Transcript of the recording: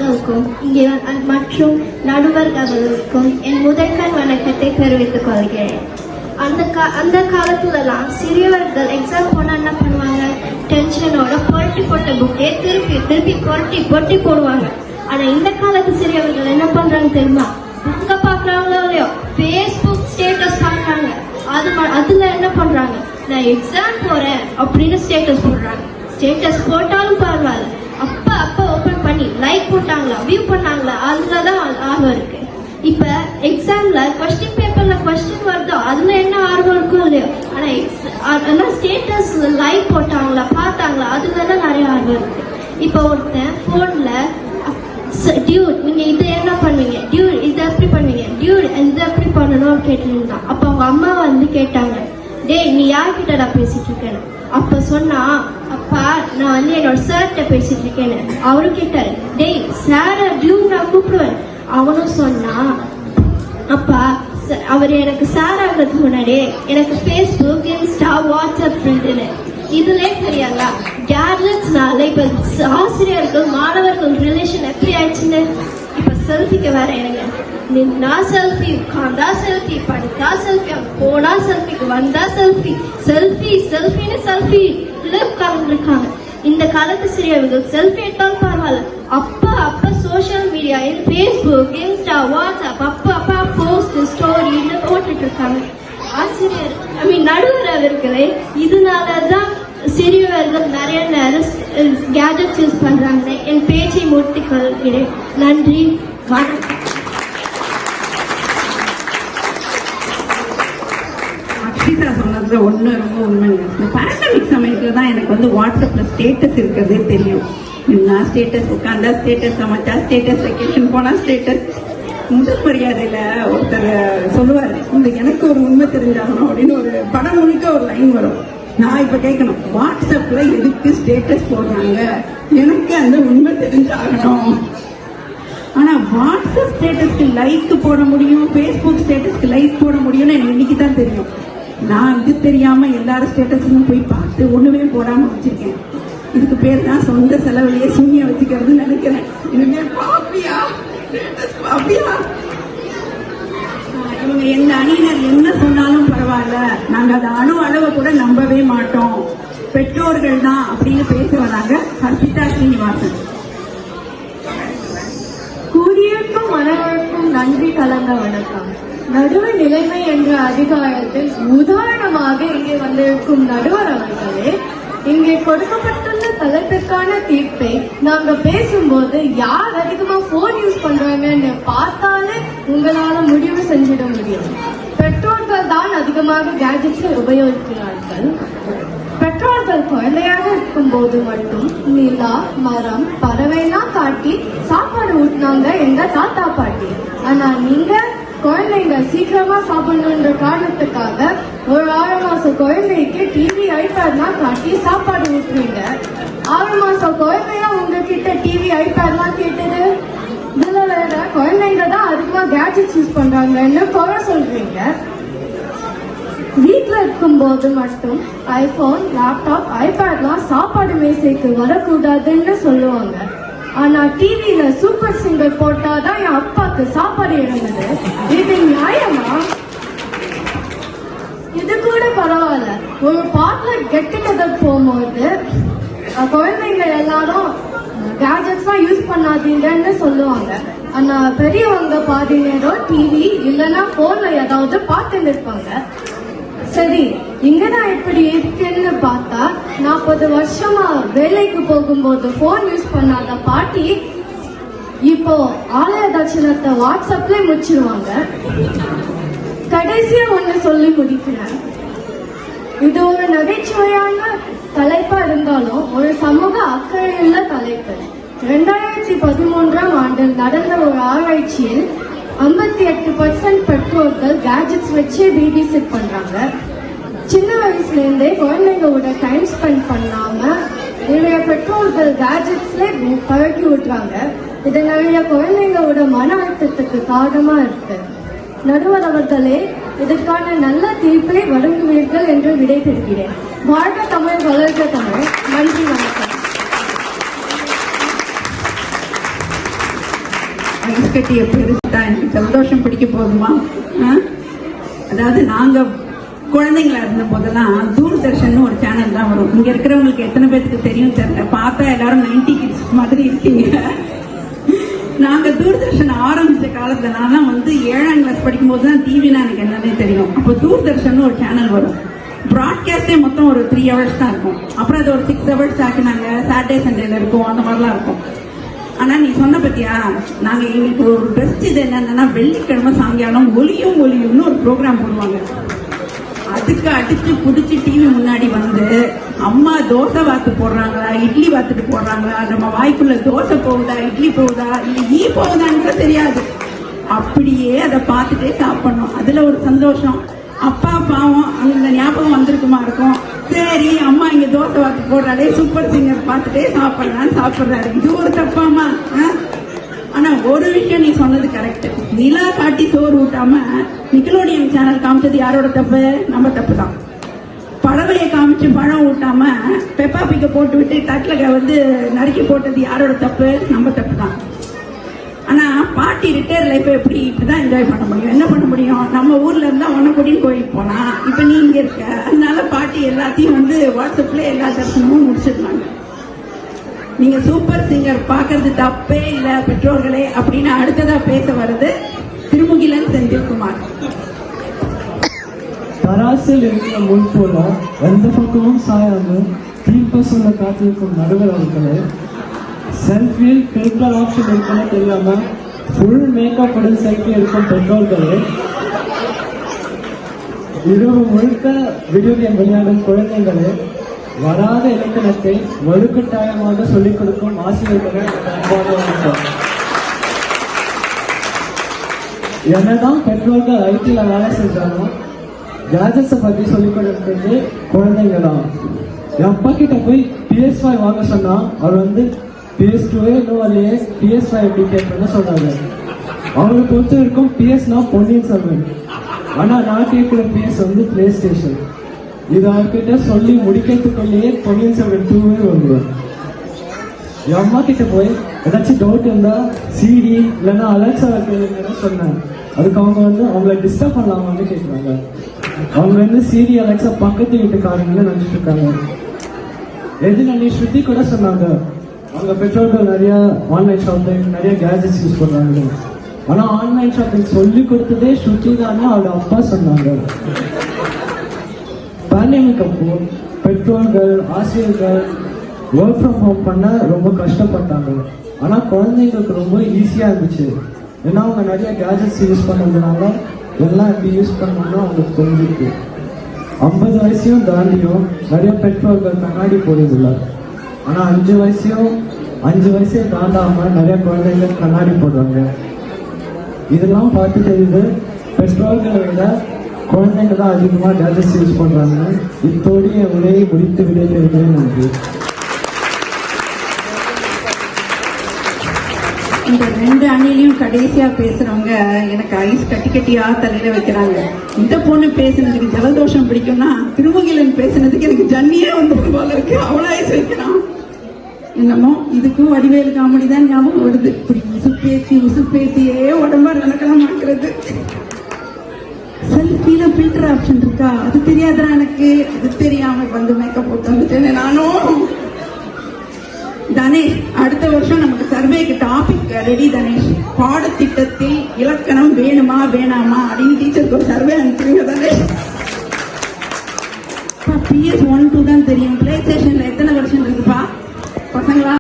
அம்மாவுக்கும் இங்கே மற்றும் நடுவர்களுக்கும் என் முதற்கண் வணக்கத்தை தெரிவித்துக் கொள்கிறேன். அந்த காலத்துலலாம் சிறியவர்கள் எக்ஸாம் போனா என்ன பண்ணுவாங்க, டென்ஷனோட புரட்டி போட்ட புக்கே திருப்பி புரட்டி போடுவாங்க. ஆனா இந்த காலத்து சிறியவர்கள் என்ன பண்றாங்க தெரியுமா, புக்க பாக்குறாங்களோ இல்லையோ ஃபேஸ்புக் ஸ்டேட்டஸ் பாக்குறாங்க. அதுல என்ன பண்றாங்க, நான் எக்ஸாம் போறேன் அப்படின்னு ஸ்டேட்டஸ் போடுறாங்க. ஸ்டேட்டஸ் போட்டாலும் பரவாயில்ல, அப்ப ஓபன் பண்ணி லைக் போட்டாங்களா வியூ பண்ணாங்களா அதுலதான் ஆர்வம் இருக்கு. இப்ப எக்ஸாம்ல கொஸ்டின் பேப்பர்ல கொஸ்டின் வருதோ அதுல என்ன ஆர்வம் இருக்கும் இல்லையோ, ஆனா ஸ்டேட்டஸ் லைக் போட்டாங்களா பார்த்தாங்களா அதுலதான் நிறைய ஆர்வம் இருக்கு. இப்ப ஒருத்தன் போன்ல டியூட் நீங்க இதை என்ன பண்ணுவீங்க, டியூட் இதை எப்படி பண்ணுவீங்க, டியூட் இதை எப்படி பண்ணணும்னு கேட்டுருந்தான். அப்ப அவங்க அம்மா வந்து கேட்டாங்க, டேய் நீ யார்கிட்டடா பேசிட்டு இருக்கேன்னு. அப்ப சொன்னா, அப்பா நான் வந்து என்னோட சார்கிட்ட பேசிட்டு இருக்கேன்னு. அவரும் கேட்டாரு, டேய் சார டியூட் நான் கூப்பிடுவேன். அவனும் சொன்னா, அப்பா அவர் எனக்கு சார் ஆகிறதுக்கு முன்னாடியே எனக்கு ஃபேஸ்புக் இன்ஸ்டா வாட்ஸ்அப் ஃப்ரெண்டுன்னு இதுலே தெரியாதா கேட்ஜெட்ஸ்னால இப்ப ஆசிரியர்கள் மாணவர்கள் ரிலேஷன் எப்படி ஆயிடுச்சுன்னு. இப்ப செல்ஃபிக்கு வேற எனக்கு நின்னா செல்ஃபி, உட்காந்தா செல்ஃபி, படுத்தா செல்ஃபி, போனா செல்ஃபிக்கு வந்தா செல்ஃபி, செல்ஃபின்னு செல்ஃபில உட்கார்ந்து இருக்காங்க. இந்த காலத்து சிறியவர்கள் செல்ஃபி எடுத்தாலும் பரவாயில்ல, அப்ப social media Facebook Insta WhatsApp அப்ப போஸ்ட் ஸ்டோரின்னு போட்டுட்டு இருக்காங்க. ஆசிரியர் நடுவர் அவர்களே, இதனாலதான் சிறியவர்கள் நிறைய நேரம் கேஜெட்ஸ் யூஸ் பண்றாங்க. என் பேச்சை முடித்துக் கொள்கிறேன். நன்றி, வணக்கம். அக்ஷிதா சொன்னதுல ஒண்ணு ரொம்ப உண்மைங்க. இந்த பேண்டமிக் சமயத்துல தான் எனக்கு வந்து வாட்ஸ்அப்ல ஸ்டேட்டஸ் இருக்கிறதே தெரியும். நான் ஸ்டேட்டஸ் உட்காந்தா ஸ்டேட்டஸ், சமைச்சா ஸ்டேட்டஸ், வெக்கேஷன் போனா ஸ்டேட்டஸ். முதல் மரியாதையில ஒருத்தர் சொல்லுவாரு, இந்த எனக்கு ஒரு உண்மை தெரிஞ்சாகணும் அப்படின்னு ஒரு படம் முழுக்க ஒரு லைன் வரும். நான் இப்ப கேட்கணும், வாட்ஸ்அப்ல எதுக்கு ஸ்டேட்டஸ் போடுறாங்க, எனக்கு அந்த உண்மை தெரிஞ்சாகணும். ஆனா வாட்ஸ்அப் ஸ்டேட்டஸ்க்கு லைக் போட முடியும், பேஸ்புக் ஸ்டேட்டஸ்க்கு லைக் போட முடியும்னு எனக்கு இன்னைக்கு தான் தெரியும். நான் இது தெரியாம எல்லாரும் ஸ்டேட்டஸும் போய் பார்த்து ஒண்ணுமே போடாம வச்சிருக்கேன். இதுக்கு பேர் தான் சொந்த செலவுலயே சூன்யம் வச்சுக்கிறதுன்னு நினைக்கிறேன். இனிமேல் பாப்பியா அப்படியா, இவங்க எங்க அணியினர் என்ன சொன்னாலும் பரவாயில்ல, நாங்க அதை அளவை கூட நம்பவே மாட்டோம், பெற்றோர்கள் தான் அப்படின்னு பேச வராங்க ஹர்ஷிதா ஸ்ரீனிவாசன். கூடியிருக்கும் மனவருக்கும் நன்றி கலந்த வணக்கம். நடுவு நிலைமை என்ற அதிகாரத்தில் உதாரணமாக இங்கே வந்திருக்கும் நடுவர் அவர்களே, இங்கே கொடுக்கப்பட்டுள்ள தலைப்பிற்கான தீர்ப்பை நாங்க பேசும்போது யார் அதிகமா போன் யூஸ் பண்றாங்கன்னு பார்த்தாலே உங்களால முடிவு செஞ்சிட முடியும். பெற்றோர்கள் தான் அதிகமாக கேஜெட்ஸை உபயோகிக்கிறார்கள். பெற்றோர்கள் குழந்தையாக இருக்கும் போது மட்டும் நிலா, மரம், பறவைலாம் காட்டி சாப்பாடு ஊட்டினாங்க எங்க தாத்தா பாட்டி. ஆனா நீங்க குழந்தைங்க சீக்கிரமா சாப்பிடணுன்ற காரணத்துக்காக ஒரு 6 மாச குழந்தைக்கு டிவி, ஐபேட்லாம் காட்டி சாப்பாடு ஊட்டுறீங்க. 6 மாச குழந்தையா உங்ககிட்ட டிவி, ஐபேட்லாம் கேட்டது. இதுல வேற குழந்தைங்க தான் அதிகமா கேட்ஜெட்ஸ் யூஸ் பண்றாங்கன்னு குறை சொல்றீங்க. வீட்டுல இருக்கும் போது மட்டும் ஐபோன், லேப்டாப், ஐபேட்லாம் சாப்பாடு மேசைக்கு வரக்கூடாதுன்னு சொல்லுவாங்க. ஆனா டிவியில சூப்பர் சிங்கர் போட்டாதான் என் அப்பாக்கு சாப்பாடு இறங்குது. இது நியாயமா? இது கூட பரவாயில்ல, ஒரு பாட்டுல கெட்டு கதை போகும்போது குழந்தைங்க எல்லாரும் கேஜெட்ஸ் தான் யூஸ் பண்ணாதீங்கன்னு சொல்லுவாங்க. ஆனா பெரியவங்க பாதி நேரம் டிவி இல்லைன்னா போன்ல ஏதாவது பார்த்துட்டு இருப்பாங்க. சரி, இங்கதான் எப்படி இருக்குன்னு பார்த்தா 40 வருஷமா வேலைக்கு போகும்போது போன் யூஸ் பண்ணாத பாட்டி இப்போ ஆலய தட்சணத்தை வாட்ஸ்அப்ல முடிச்சிருவாங்க. கடைசியா ஒண்ணு சொல்லி முடிக்கிறேன். இது ஒரு நகைச்சுவையான தலைப்பா இருந்தாலும் ஒரு சமூக அக்கறையுள்ள தலைப்பு. 2013ஆம் ஆண்டில் நடந்த ஒரு ஆராய்ச்சியில் 58% பெற்றோர்கள் கேஜெட்ஸ் வச்சு பேபி சிட் பண்றாங்க. சின்ன வயசுல இருந்தே குழந்தைங்களோட டைம் ஸ்பெண்ட் பண்ணாம நிறைய பெற்றோர்கள் கேஜெட்ஸ்ல பழக்கி விட்டுறாங்க. இது நிறைய குழந்தைங்களோட மன அழுத்தத்துக்கு காரணமா இருக்கு. நடுவர் அவர்களே, இதற்கான நல்ல தீர்ப்பை வழங்குவீர்கள் என்று விடைபெறுகிறேன். வாழ்க தமிழ், வளர்க தமிழ். நன்றி, வணக்கம். ஐஸ் கட்டிய பெருசா எனக்கு ஜலதோஷம் பிடிக்க போதுமா? அதாவது நாங்க குழந்தைங்களா இருந்த போதெல்லாம் தூர்தர்ஷன் ஒரு சேனல் தான் வரும். இங்க இருக்கிறவங்களுக்கு எத்தனை பேருக்கு தெரியும் தெரியல, பார்த்தா எல்லாரும் 90 கிட்ஸ் மாதிரி இருக்கீங்க. நாங்க தூர்தர்ஷன் ஆரம்பிச்ச காலத்துல நான் வந்து 7ஆம் கிளாஸ் படிக்கும் போதுதான் டிவினா எனக்கு என்னன்னே தெரியும். அப்போ தூர்தர்ஷன் ஒரு சேனல் வரும். ப்ராட்காஸ்டே மொத்தம் ஒரு 3 hours தான் இருக்கும். அப்புறம் அது ஒரு 6 hours ஆக்கினாங்க. சாட்டர்டே சண்டேல இருக்கும், அந்த மாதிரிலாம் இருக்கும். ஆனா நீ சொன்ன பத்தியா, நாங்க எங்களுக்கு ஒரு பெஸ்ட் இது என்னன்னா, வெள்ளிக்கிழமை சாயங்காலம் ஒலியும்னு ஒரு ப்ரோக்ராம் போடுவாங்க. அதுக்கு அடிச்சு புடிச்சு டிவி முன்னாடி வந்து அம்மா தோசை வாத்து போடுறாங்களா, இட்லி வாத்துட்டு போடுறாங்களா, நம்ம வாய்க்குள்ள தோசை போகுதா, இட்லி போகுதா, இல்ல ஈ போகுதான்னு தெரியாது. அப்படியே அதை பார்த்துட்டே சாப்பிடணும். அதுல ஒரு சந்தோஷம். அப்பா பாவம் அந்த ஞாபகம் வந்திருக்குமா இருக்கும். சரி அம்மா இங்க தோசை வாத்து போடுறாளே, சூப்பர் சிங்கர் பார்த்துட்டே சாப்பிடுறாரு. இது ஒரு தப்பாமா? ஆனா ஒரு விஷயம் நீ சொன்னது கரெக்ட். நிலா காட்டி சோறு ஊட்டாம நிக்கலோடியன் சேனல் காமிச்சது யாரோட தப்பு? நம்ம தப்பு தான். பறவையை காமிச்சு பழம் ஊட்டாம பெப்பா பிக்க போட்டு விட்டு தட்டில வந்து நறுக்கி போட்டது யாரோட தப்பு? நம்ம தப்பு தான். ஆனா பாட்டி ரிட்டையர் லைஃப் எப்படி இப்படிதான் என்ஜாய் பண்ண முடியும்? என்ன பண்ண முடியும்? நம்ம ஊர்ல இருந்தா ஒன்னக்கூடியும் கோயிலுக்கு போனா, இப்ப நீ இங்க இருக்க, அதனால பாட்டி எல்லாத்தையும் வந்து வாட்ஸ்அப்ல எல்லா தரிசனமும் முடிச்சிருந்தாங்க. நீங்க சூப்பர் சிங்கர் பாக்குறது தப்பே இல்ல பெற்றோர்களே அப்படின்னு அடுத்ததா பேச வருது திருமுகிலன் செந்தில்குமார். தராசில் இருக்கிற முள் போல எந்த பக்கமும் சாயாம தீர்ப்ப சொல்ல காத்திருக்கும் நடுவர் அவர்களே, செல்ஃபியில் ஃபில்டர் ஆப்ஷன் இருக்குன்னு தெரியாம ஃபுல் மேக்கப் உடன் செல்ஃபி இருக்கும் பெற்றோர்களே, இரவு முழுக்க வீடியோ கேம் விளையாடும் குழந்தைகளே, வராத இலக்கணத்தை வலுக்கட்டாயமாக சொல்லிக் கொடுக்கும் ஆசிரியர்களை என்னதான் பெற்றோர்கள் ஐடில வேலை செஞ்சாலும் கேஜெட்ஸை பத்தி சொல்லிக் கொடுக்கிறது குழந்தைங்க தான். என் அப்பா கிட்ட போய் PS5 வாங்க சொன்னா அவர் வந்து PS2 இல்லையே PS5 எப்படி கேட்பேன்னு சொல்றாரு. அவங்களை பொறுத்த வரைக்கும் PS பொன்னியின் செல்வன், ஆனா நான் கேட்கிற PS வந்து பிளே ஸ்டேஷன். இது அவர்கிட்ட சொல்லி முடிக்கிறதுக்குள்ளேயே பொன்னியின் செல்வன் 2 வந்துடும். என் அம்மா கிட்ட போய் ஏதாச்சும் டவுட் இருந்தா சிடி இல்லைன்னா அலெக்ஸாவை கேளுங்கன்னு சொன்னேன். அதுக்கு அவங்க வந்து அவங்கள டிஸ்டர்ப் பண்ணலாமான்னு கேட்குறாங்க. அவங்க வந்து சிடி அலெக்ஸா பக்கத்து வீட்டுக்காரங்கன்னு நினைச்சிட்டு இருக்காங்க. எதிரி ஸ்ருதி கூட சொன்னாங்க அவங்க பெற்றோர்கள் நிறைய ஆன்லைன் ஷாப்பிங் நிறைய கேஜெட்ஸ் யூஸ் பண்றாங்க. ஆனா ஆன்லைன் ஷாப்பிங் சொல்லி கொடுத்ததே ஸ்ருதி தானே அவங்க அப்பா சொன்னாங்க. பேண்டமிக் அப்போ பெற்றோர்கள் ஆசிரியர்கள் ஒர்க் ஃப்ரம் ஹோம் பண்ண ரொம்ப கஷ்டப்பட்டாங்க. ஆனா குழந்தைங்களுக்கு ரொம்ப ஈஸியா இருந்துச்சு. ஏன்னா அவங்க நிறைய கேஜெட்ஸ் யூஸ் பண்ணதுனால எல்லாம் எப்படி யூஸ் பண்ணணும்னு அவங்களுக்கு தெரிஞ்சிருக்கு. 50 வயசையும் தாண்டியும் நிறைய பெற்றோர்கள் கண்ணாடி போடுறதில்லை. ஆனா 5 வயசே தாண்டாம நிறைய குழந்தைகள் கண்ணாடி போடுறாங்க. இதெல்லாம் பார்த்து தெரியுது பெற்றோர்களை விட குழந்தைங்க தான் அதிகமாக கேஜெட்ஸ் யூஸ் பண்றாங்க. இத்தோடு என் உரையை முடித்து விடைபெறுகிறேன். நன்றி. இந்த 2 அணிலையும் கடைசியா பேசுறவங்க எனக்கு ஐஸ் கட்டியா தலையில வைக்கிறாங்க. இந்த பொண்ணு பேசுனதுக்கு ஜலதோஷம் பிடிக்கும்னா திருமுகிலன் பேசுனதுக்கு எனக்கு ஜன்னியே வந்து போல இருக்கு. அவ்வளோ ஐஸ் வைக்கிறான். என்னமோ இதுக்கும் வடிவேலு காமெடி தான் ஞாபகம் வருது. இப்படி உசுப்பேத்தியே உடம்பா நடக்கலாம் மாட்டுறது. செல்ஃபில ஃபில்டர் ஆப்ஷன் இருக்கா? அது தெரியாதா எனக்கு? அது தெரியாம வந்து மேக்கப் போட்டு வந்துட்டேன்னு நானும். தனேஷ், அடுத்த வருஷம் நமக்கு சர்வேக்கு டாபிக் ரெடி தனேஷ். பாடத்திட்டத்தில் இலக்கணம் வேணுமா வேணாமா அப்படின்னு டீச்சருக்கு ஒரு சர்வே அனுப்புறீங்க தனேஷ். PS1, 2 தான் தெரியும். பிளே ஸ்டேஷன்ல எத்தனை வருஷம் இருக்குப்பா பசங்களா?